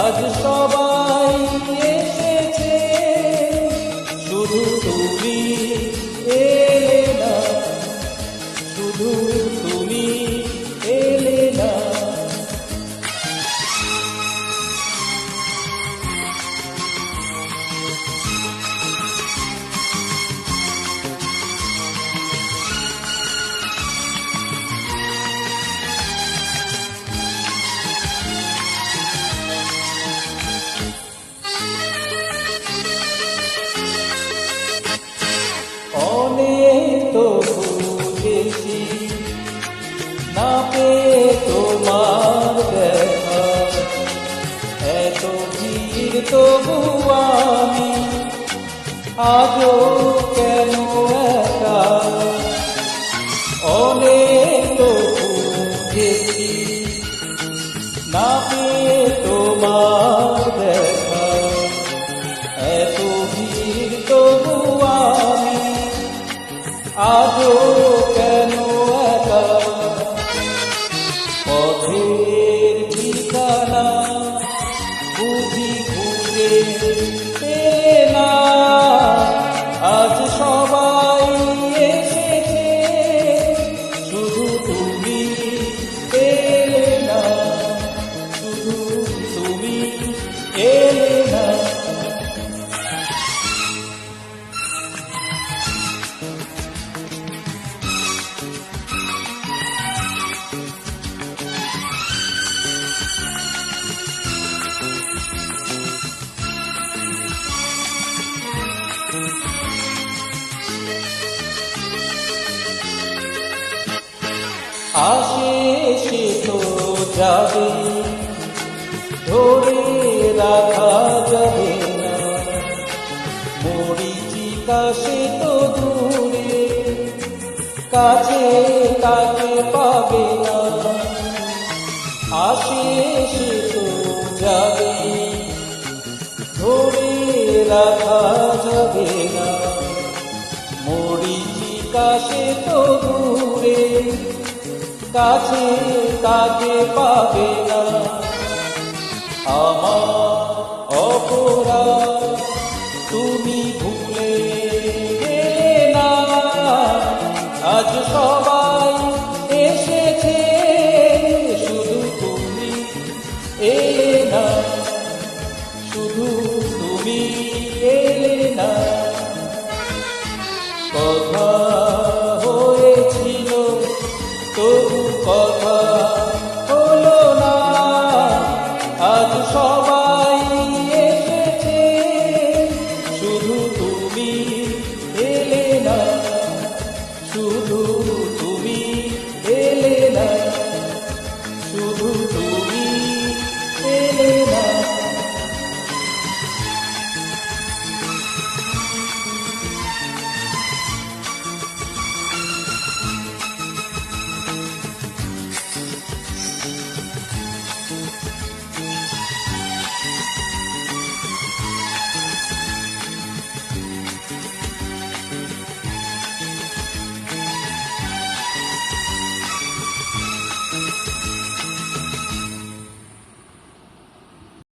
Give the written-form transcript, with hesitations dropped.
আজ সবাই এসেছে, শুধু তুমি এলে না, শুধু তুমি এলে না। অনেক তো বুঝেছি, না পেয়ে তোমার দেখা, এত ভিড় তবু আমি আজও কেন একা। অনেক তো বুঝেছি, না পেয়ে তোমার দেখা, এত ভিড় তবু আমি আজও কেন একা। পথের ঠিকানা বুঝি ঘুরে পেলে না, আজ সবাই এসেছে, শুধু তুমি এলে না, শুধু তুমি এলে না। আসে সে তো যাবে, ধরে রাখা যাবে না, মরিচিকা সে তো দূরে, কাছে তাকে পাবে না। আসে সে তো যাবে, ধরে রাখা যাবে না, মরিচিকা সে তো দূরে, কাছে তাকে পাবে না। আমার অপরাধ